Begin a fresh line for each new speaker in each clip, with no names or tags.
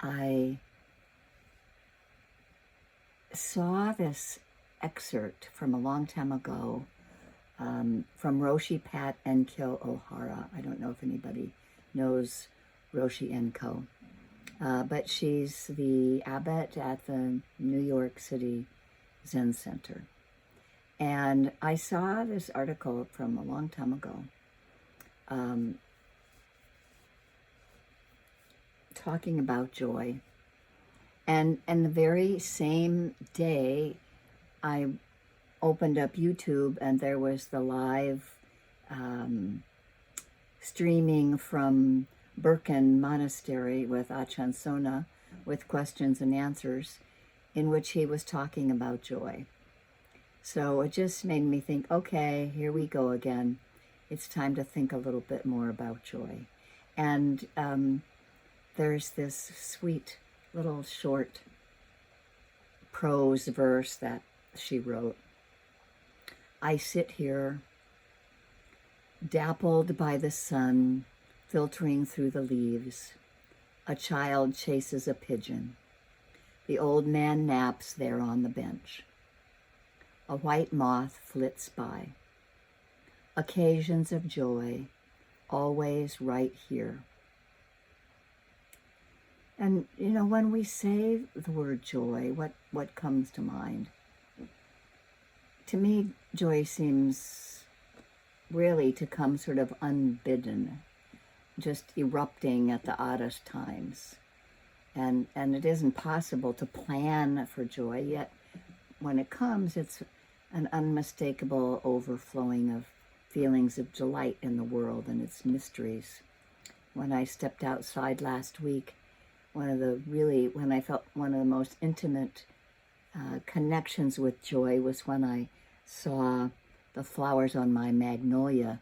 I saw this excerpt from a long time ago from Roshi Pat Enkyo O'Hara. I don't know if anybody knows Roshi Enko, but she's the abbot at the New York City Zen Center. And I saw this article from a long time ago talking about joy. And the very same day, I opened up YouTube and there was the live streaming from Birken Monastery with Ajahn Sona with questions and answers, in which he was talking about joy. So it just made me think, okay, here we go again. It's time to think a little bit more about joy. And there's this sweet little short prose verse that she wrote. I sit here, dappled by the sun, filtering through the leaves. A child chases a pigeon. The old man naps there on the bench. A white moth flits by. Occasions of joy, always right here. And, you know, when we say the word joy, what comes to mind? To me, joy seems really to come sort of unbidden, just erupting at the oddest times. And it isn't possible to plan for joy, yet when it comes, it's an unmistakable overflowing of feelings of delight in the world and its mysteries. When I stepped outside last week, when I felt one of the most intimate connections with joy was when I saw the flowers on my magnolia.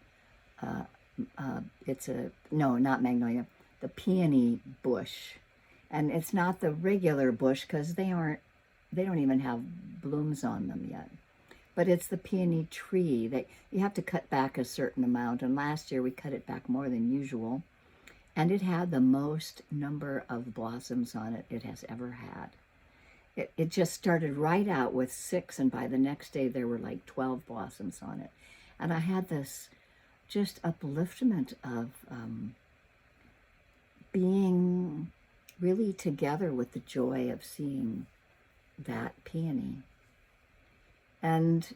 Not magnolia, the peony bush. And it's not the regular bush because they don't even have blooms on them yet. But it's the peony tree that you have to cut back a certain amount. And last year we cut it back more than usual. And it had the most number of blossoms on it has ever had. It just started right out with 6, and by the next day there were like 12 blossoms on it. And I had this just upliftment of being really together with the joy of seeing that peony. And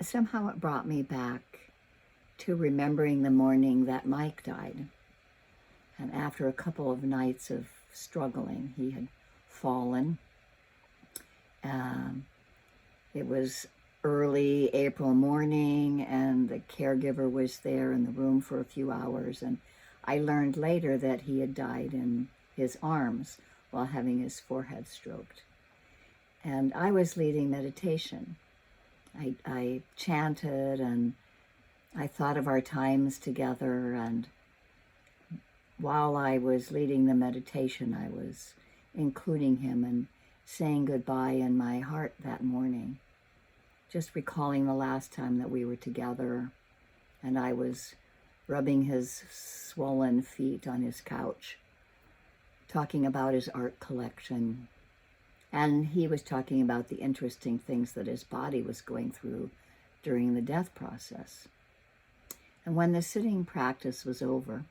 somehow it brought me back to remembering the morning that Mike died. And after a couple of nights of struggling, he had fallen. It was early April morning, and the caregiver was there in the room for a few hours. And I learned later that he had died in his arms while having his forehead stroked. And I was leading meditation. I chanted, and I thought of our times together, and while I was leading the meditation, I was including him and saying goodbye in my heart that morning, just recalling the last time that we were together, and I was rubbing his swollen feet on his couch, talking about his art collection, and he was talking about the interesting things that his body was going through during the death process. And when the sitting practice was over,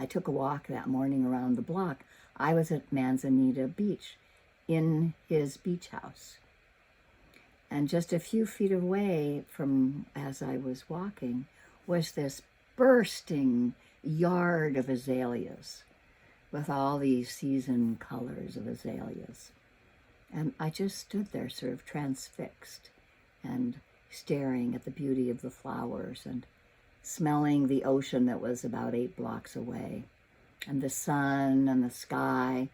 I took a walk that morning around the block. I was at Manzanita Beach in his beach house. And just a few feet away from as I was walking was this bursting yard of azaleas with all these season colors of azaleas. And I just stood there sort of transfixed and staring at the beauty of the flowers and smelling the ocean that was about 8 blocks away, and the sun and the sky.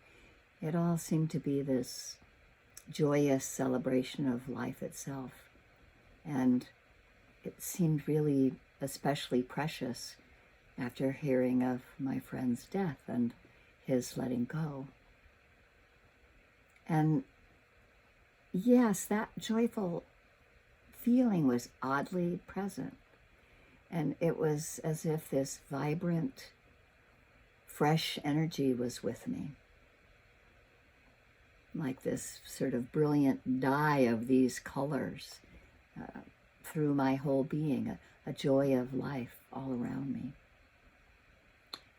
It all seemed to be this joyous celebration of life itself. And it seemed really especially precious after hearing of my friend's death and his letting go. And yes, that joyful feeling was oddly present. And it was as if this vibrant, fresh energy was with me. like this sort of brilliant dye of these colors through my whole being, a joy of life all around me.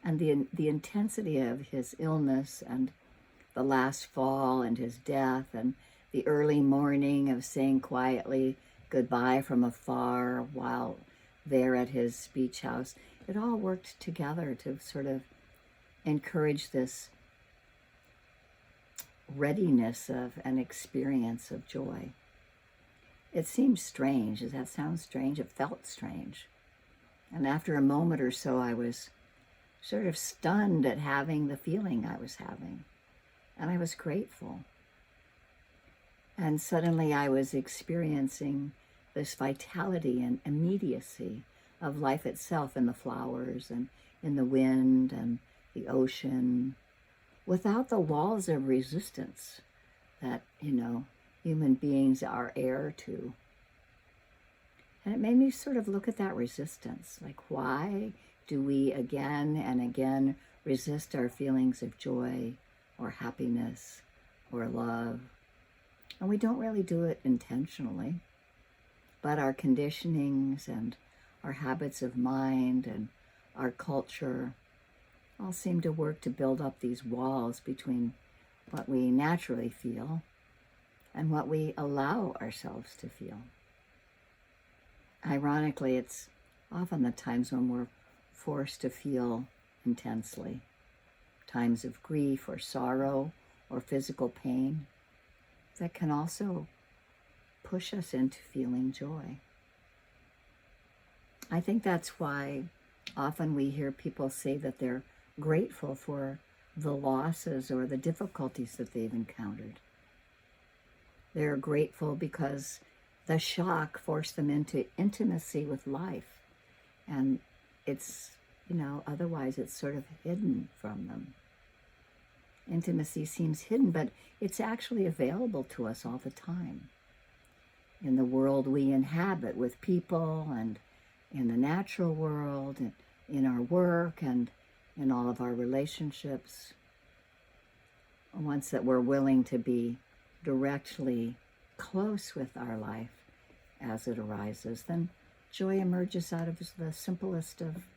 And the intensity of his illness and the last fall and his death and the early morning of saying quietly goodbye from afar while there at his beach house, it all worked together to sort of encourage this readiness of an experience of joy. It seemed strange. Does that sound strange? It felt strange. And after a moment or so, I was sort of stunned at having the feeling I was having. And I was grateful. And suddenly I was experiencing this vitality and immediacy of life itself in the flowers and in the wind and the ocean, without the walls of resistance that, human beings are heir to. And it made me sort of look at that resistance. Like, why do we again and again resist our feelings of joy or happiness or love? And we don't really do it intentionally, but our conditionings and our habits of mind and our culture all seem to work to build up these walls between what we naturally feel and what we allow ourselves to feel. Ironically, it's often the times when we're forced to feel intensely, times of grief or sorrow or physical pain, that can also push us into feeling joy. I think that's why often we hear people say that they're grateful for the losses or the difficulties that they've encountered. They're grateful because the shock forced them into intimacy with life. And it's, otherwise it's sort of hidden from them. Intimacy seems hidden, but it's actually available to us all the time. In the world we inhabit with people and in the natural world, and in our work and in all of our relationships. Once that we're willing to be directly close with our life as it arises, then joy emerges out of the simplest of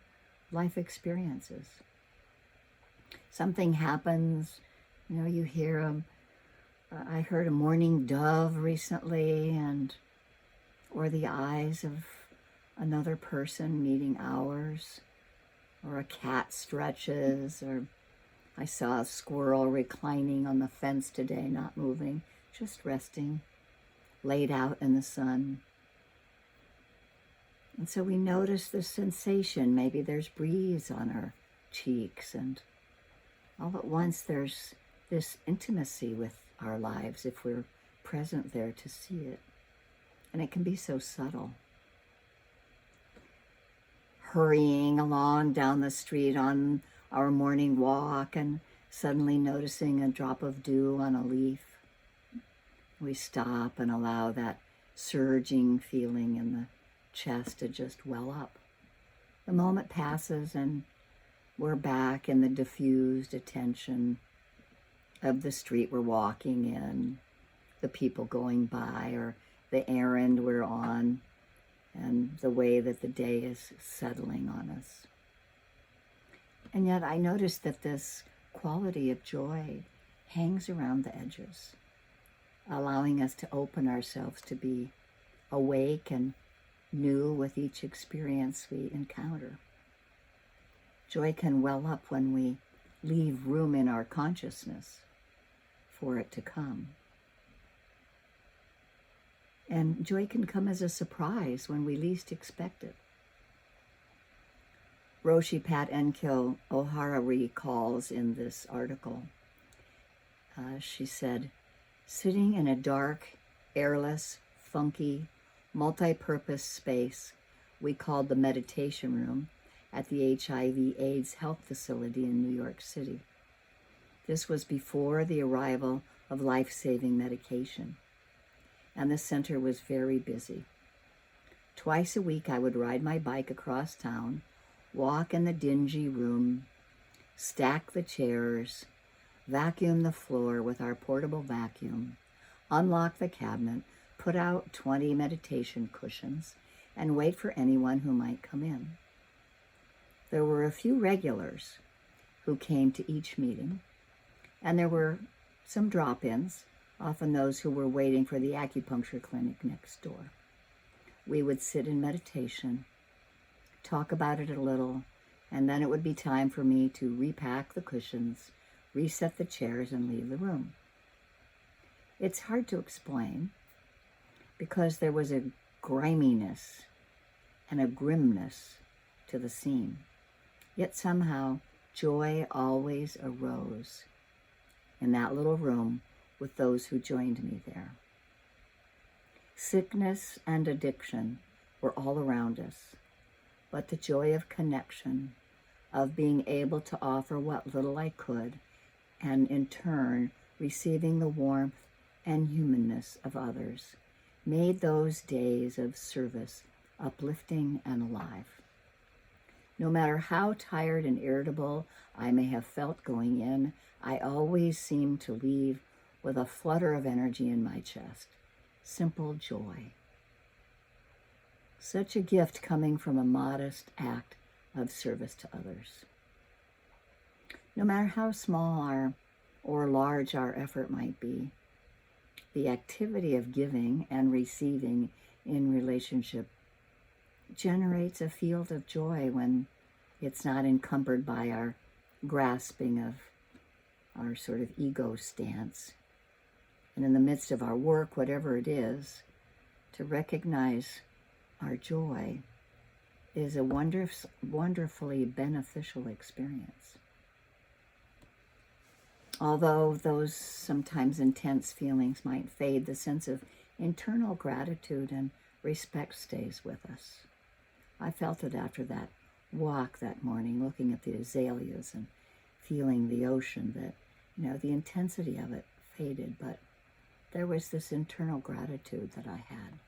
life experiences. Something happens, you hear I heard a mourning dove recently, or the eyes of another person meeting ours, or a cat stretches, or I saw a squirrel reclining on the fence today, not moving, just resting, laid out in the sun. And so we notice the sensation. Maybe there's breeze on our cheeks, and all at once there's this intimacy with our lives if we're present there to see it. And it can be so subtle. Hurrying along down the street on our morning walk and suddenly noticing a drop of dew on a leaf. We stop and allow that surging feeling in the chest to just well up. The moment passes and we're back in the diffused attention of the street we're walking in, the people going by, or the errand we're on, and the way that the day is settling on us. And yet I noticed that this quality of joy hangs around the edges, allowing us to open ourselves to be awake and new with each experience we encounter. Joy can well up when we leave room in our consciousness for it to come. And joy can come as a surprise when we least expect it. Roshi Pat Enkyo O'Hara recalls in this article, she said, sitting in a dark, airless, funky, multi-purpose space we called the meditation room at the HIV/AIDS health facility in New York City. This was before the arrival of life-saving medication, and the center was very busy. Twice a week I would ride my bike across town, walk in the dingy room, stack the chairs, vacuum the floor with our portable vacuum, unlock the cabinet, put out 20 meditation cushions, and wait for anyone who might come in. There were a few regulars who came to each meeting, and there were some drop-ins, often those who were waiting for the acupuncture clinic next door. We would sit in meditation, talk about it a little, and then it would be time for me to repack the cushions, reset the chairs, and leave the room. It's hard to explain because there was a griminess and a grimness to the scene. Yet somehow joy always arose in that little room with those who joined me there. Sickness and addiction were all around us, but the joy of connection, of being able to offer what little I could, and in turn receiving the warmth and humanness of others, made those days of service uplifting and alive. No matter how tired and irritable I may have felt going in, I always seemed to leave with a flutter of energy in my chest. Simple joy. Such a gift coming from a modest act of service to others. No matter how small or large our effort might be, the activity of giving and receiving in relationship generates a field of joy when it's not encumbered by our grasping of our sort of ego stance. And in the midst of our work, whatever it is, to recognize our joy is a wonderfully beneficial experience. Although those sometimes intense feelings might fade, the sense of internal gratitude and respect stays with us. I felt it after that walk that morning, looking at the azaleas and feeling the ocean, that, the intensity of it faded, but there was this internal gratitude that I had.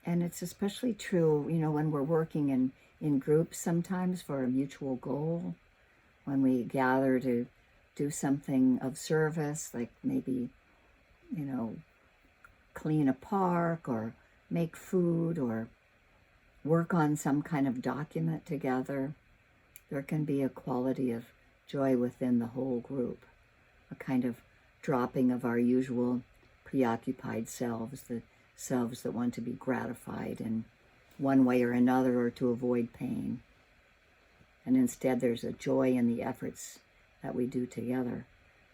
And it's especially true, when we're working in groups sometimes for a mutual goal, when we gather to do something of service, like maybe, clean a park or make food or work on some kind of document together, there can be a quality of joy within the whole group, a kind of dropping of our usual preoccupied selves, the selves that want to be gratified in one way or another or to avoid pain. And instead there's a joy in the efforts that we do together.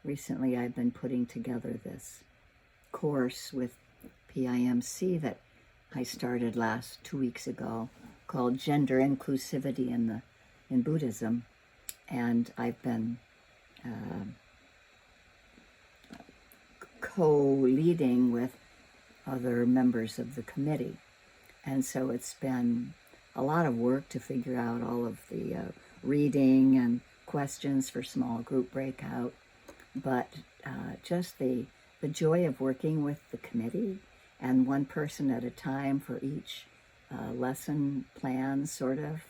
Recently I've been putting together this course with PIMC that I started 2 weeks ago, called Gender Inclusivity in Buddhism, and I've been co-leading with other members of the committee, and so it's been a lot of work to figure out all of the reading and questions for small group breakout, but just the joy of working with the committee and one person at a time for each lesson plan, sort of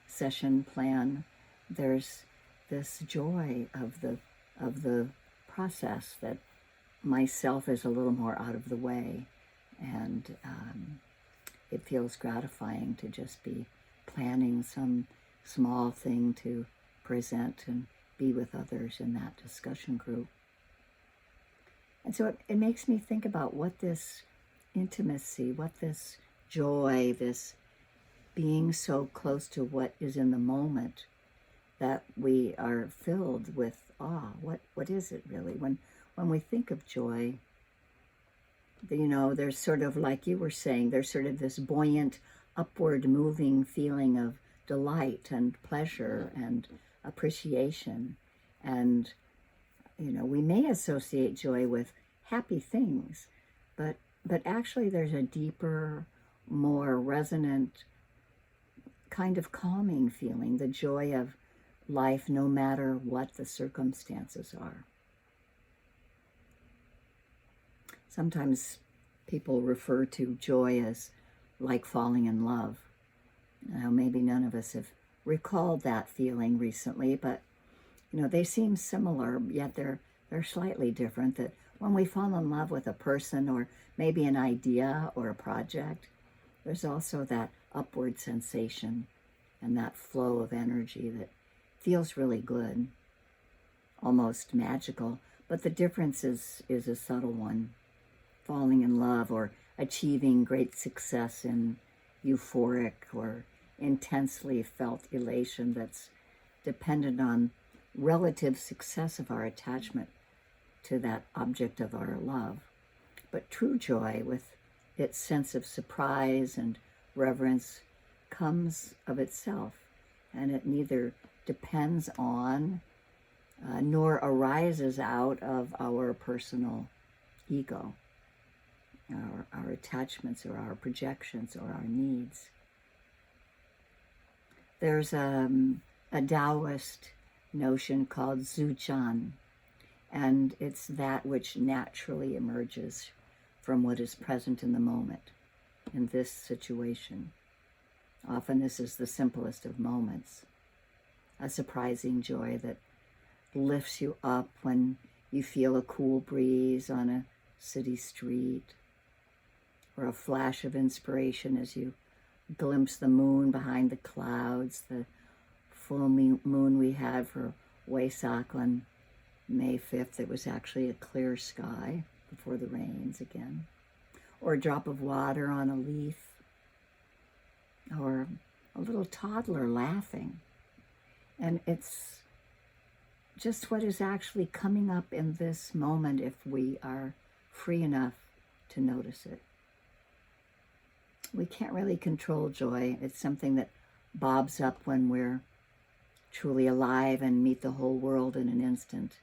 session plan. There's this joy of the process that myself is a little more out of the way, and it feels gratifying to just be planning some small thing to present and be with others in that discussion group. And so it makes me think about what this intimacy, what this joy, this being so close to what is in the moment, that we are filled with awe. What is it really? When we think of joy, there's sort of, like you were saying, there's sort of this buoyant, upward moving feeling of delight and pleasure and appreciation. And we may associate joy with happy things, but actually there's a deeper, more resonant kind of calming feeling, the joy of life no matter what the circumstances are. Sometimes people refer to joy as like falling in love. Now, maybe none of us have recalled that feeling recently, but They seem similar, yet they're slightly different. That when we fall in love with a person or maybe an idea or a project, there's also that upward sensation and that flow of energy that feels really good, almost magical. But the difference is a subtle one. Falling in love or achieving great success in euphoric or intensely felt elation that's dependent on relative success of our attachment to that object of our love. But true joy, with its sense of surprise and reverence, comes of itself, and it neither depends on nor arises out of our personal ego, our attachments or our projections or our needs. There's a Taoist notion called Zhujian, and it's that which naturally emerges from what is present in the moment, in this situation. Often this is the simplest of moments, a surprising joy that lifts you up when you feel a cool breeze on a city street, or a flash of inspiration as you glimpse the moon behind the clouds, the full moon we had for Wesak on May 5th. It was actually a clear sky before the rains again. Or a drop of water on a leaf, or a little toddler laughing. And it's just what is actually coming up in this moment if we are free enough to notice it. We can't really control joy. It's something that bobs up when we're truly alive and meet the whole world in an instant.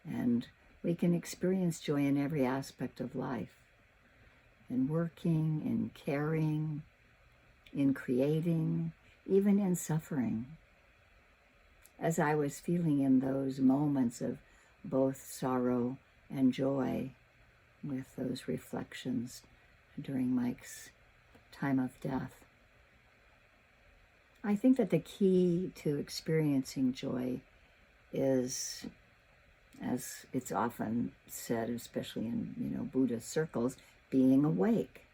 And we can experience joy in every aspect of life, in working, in caring, in creating, even in suffering. As I was feeling in those moments of both sorrow and joy with those reflections during Mike's time of death, I think that the key to experiencing joy is, as it's often said, especially in Buddhist circles, being awake.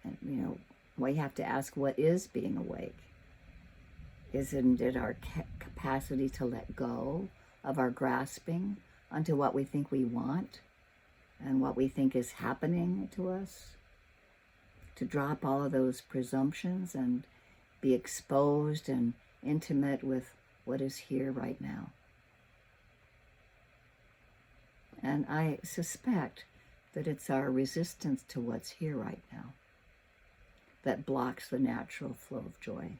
And we have to ask, what is being awake? Isn't it our capacity to let go of our grasping onto what we think we want and what we think is happening to us? To drop all of those presumptions and be exposed and intimate with what is here right now. And I suspect that it's our resistance to what's here right now that blocks the natural flow of joy.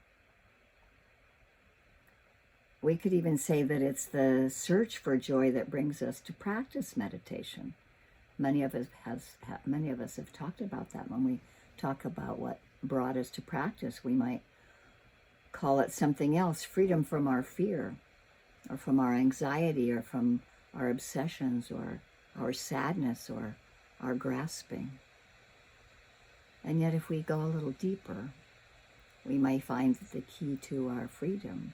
We could even say that it's the search for joy that brings us to practice meditation. Many of us have talked about that. When we talk about what brought us to practice, we might call it something else: freedom from our fear, or from our anxiety, or from our obsessions, or our sadness, or our grasping. And yet if we go a little deeper, we may find that the key to our freedom,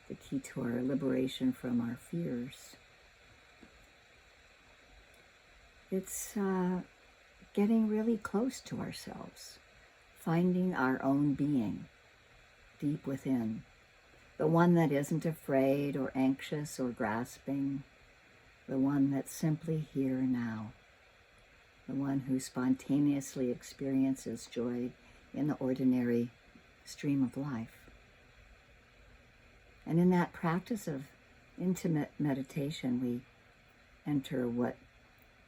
the key to our liberation from our fears, it's getting really close to ourselves, finding our own being deep within, the one that isn't afraid or anxious or grasping, the one that's simply here now, the one who spontaneously experiences joy in the ordinary stream of life. And in that practice of intimate meditation, we enter what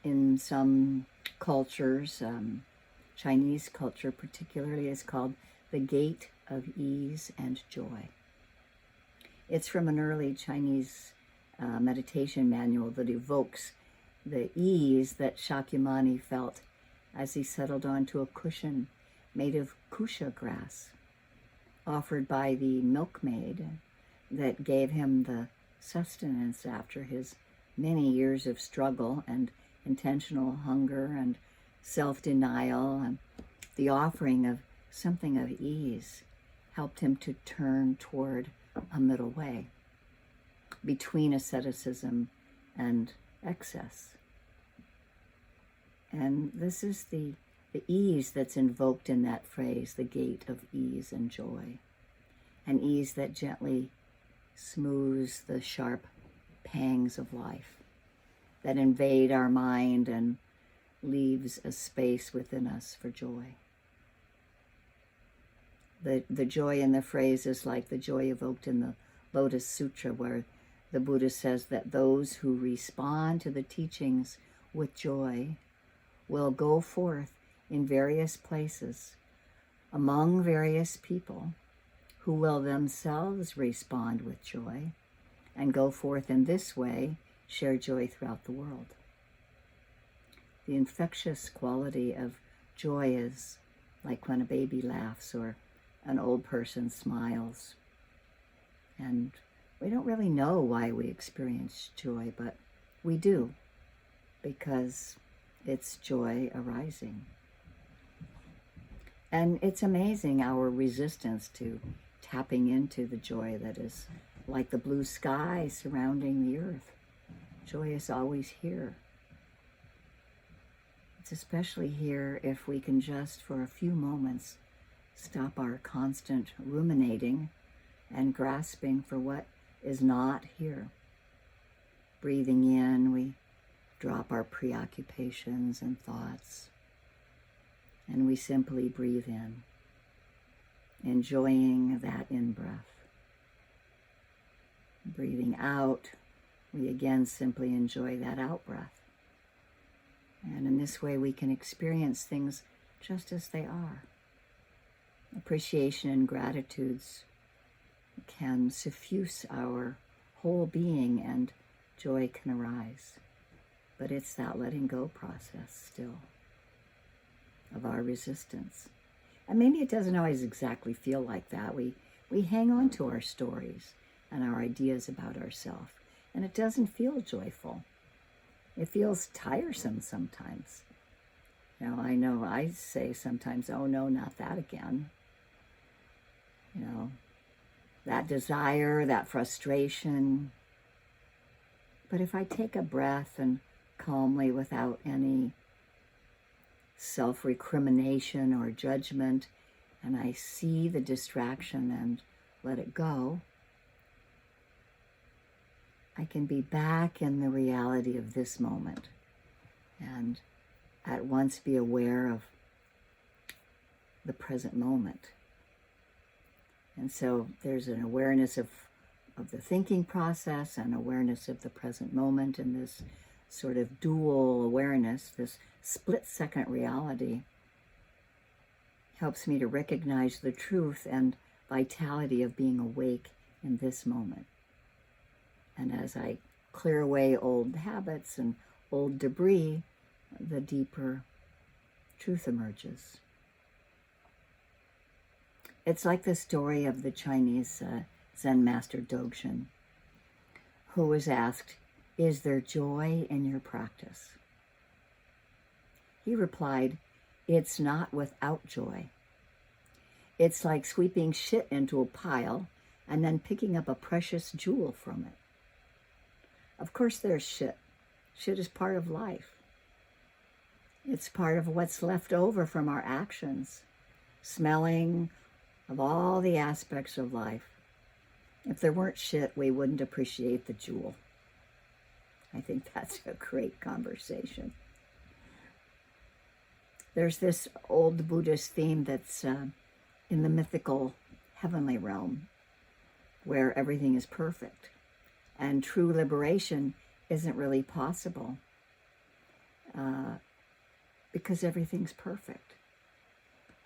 in some cultures, Chinese culture particularly, is called the gate of ease and joy. It's from an early Chinese meditation manual that evokes the ease that Shakyamuni felt as he settled onto a cushion made of kusha grass, offered by the milkmaid that gave him the sustenance after his many years of struggle and intentional hunger and self-denial. And the offering of something of ease helped him to turn toward a middle way. between asceticism and excess. And this is the ease that's invoked in that phrase, the gate of ease and joy. An ease that gently smooths the sharp pangs of life, that invade our mind and leaves a space within us for joy. The joy in the phrase is like the joy evoked in the Lotus Sutra, where the Buddha says that those who respond to the teachings with joy will go forth in various places among various people who will themselves respond with joy and go forth in this way, share joy throughout the world. The infectious quality of joy is like when a baby laughs or an old person smiles. And we don't really know why we experience joy, but we do, because it's joy arising. And it's amazing our resistance to tapping into the joy that is like the blue sky surrounding the earth. Joy is always here. It's especially here if we can just for a few moments stop our constant ruminating and grasping for what is not here. Breathing in, we drop our preoccupations and thoughts, and we simply breathe in, enjoying that in-breath. Breathing out, we again simply enjoy that out-breath. And in this way, we can experience things just as they are. Appreciation and gratitudes can suffuse our whole being, and joy can arise. But it's that letting go process still of our resistance. And maybe it doesn't always exactly feel like that. We hang on to our stories and our ideas about ourselves, and it doesn't feel joyful. It feels tiresome sometimes. I know I say sometimes, oh no, not that again. That desire, that frustration. But if I take a breath and calmly, without any self-recrimination or judgment, and I see the distraction and let it go, I can be back in the reality of this moment and at once be aware of the present moment. And so there's an awareness of the thinking process and awareness of the present moment, and this sort of dual awareness, this split-second reality, helps me to recognize the truth and vitality of being awake in this moment. And as I clear away old habits and old debris, the deeper truth emerges. It's like the story of the Chinese Zen master Dogen, who was asked, "Is there joy in your practice?" He replied, "It's not without joy. It's like sweeping shit into a pile and then picking up a precious jewel from it." Of course there's shit. Shit is part of life. It's part of what's left over from our actions, smelling of all the aspects of life. If there weren't shit, we wouldn't appreciate the jewel. I think that's a great conversation. There's this old Buddhist theme that's in the mythical heavenly realm, where everything is perfect. And true liberation isn't really possible because everything's perfect.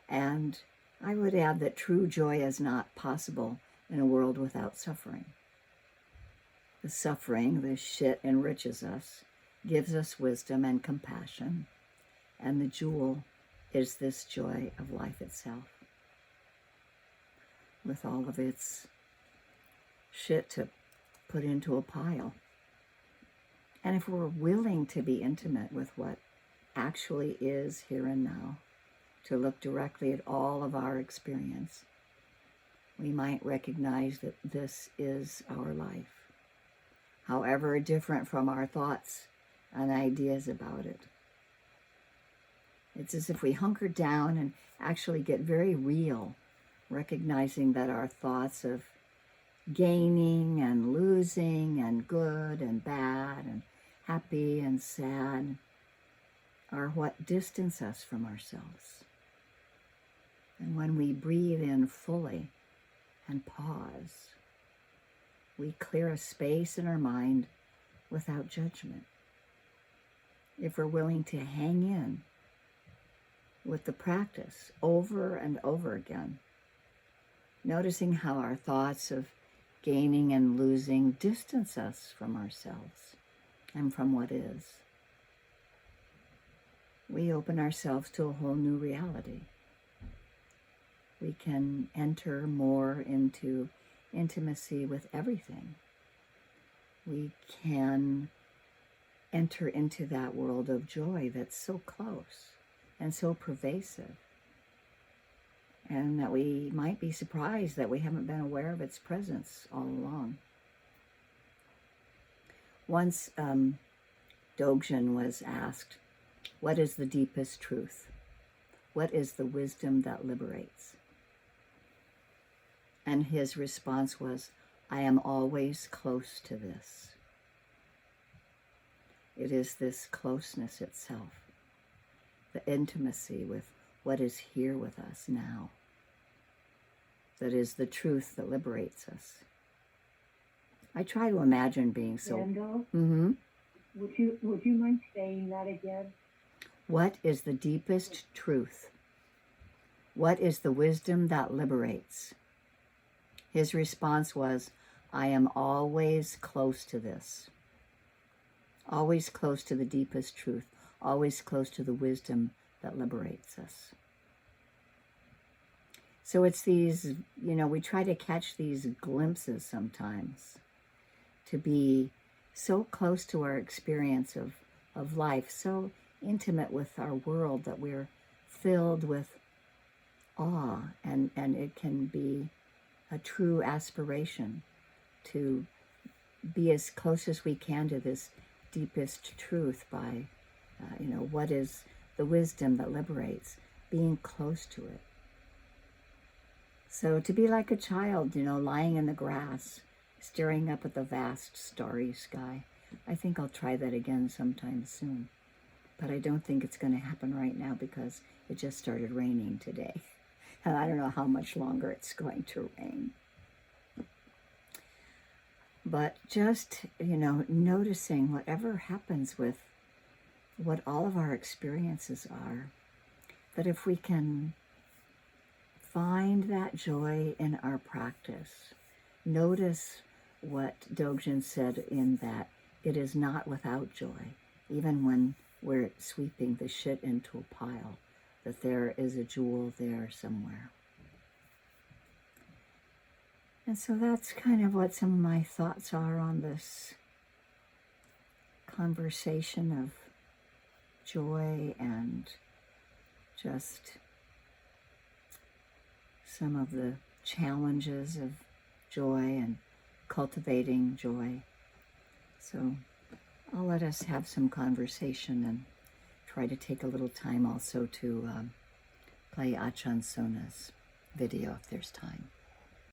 And I would add that true joy is not possible in a world without suffering. The suffering, the shit, enriches us, gives us wisdom and compassion, and the jewel is this joy of life itself, with all of its shit to put into a pile. And if we're willing to be intimate with what actually is here and now, to look directly at all of our experience, we might recognize that this is our life. however different from our thoughts and ideas about it. It's as if we hunker down and actually get very real, recognizing that our thoughts of gaining and losing and good and bad and happy and sad are what distance us from ourselves. And when we breathe in fully and pause, we clear a space in our mind without judgment. If we're willing to hang in with the practice over and over again, noticing how our thoughts of gaining and losing distance us from ourselves and from what is, we open ourselves to a whole new reality. We can enter more into intimacy with everything. We can enter into that world of joy that's so close and so pervasive, and that we might be surprised that we haven't been aware of its presence all along. Once Dogen was asked, "What is the deepest truth? What is the wisdom that liberates?" And his response was, "I am always close to this." It is this closeness itself, the intimacy with what is here with us now, that is the truth that liberates us. I try to imagine being so...
Randall,
Mm-hmm.
would you mind saying that again?
What is the deepest truth? What is the wisdom that liberates? His response was, "I am always close to this." Always close to the deepest truth. Always close to the wisdom that liberates us. So it's these, we try to catch these glimpses sometimes, to be so close to our experience of life, so intimate with our world that we're filled with awe, and it can be a true aspiration to be as close as we can to this deepest truth by, what is the wisdom that liberates, being close to it. So to be like a child, lying in the grass, staring up at the vast starry sky. I think I'll try that again sometime soon. But I don't think it's going to happen right now because it just started raining today. And I don't know how much longer it's going to rain. But just, noticing whatever happens with what all of our experiences are, that if we can find that joy in our practice, notice what Dogen said in that it is not without joy, even when we're sweeping the shit into a pile, that there is a jewel there somewhere. And so that's kind of what some of my thoughts are on this conversation of joy and just some of the challenges of joy and cultivating joy. So I'll let us have some conversation and try to take a little time also to play Ajahn Sona's video if there's time.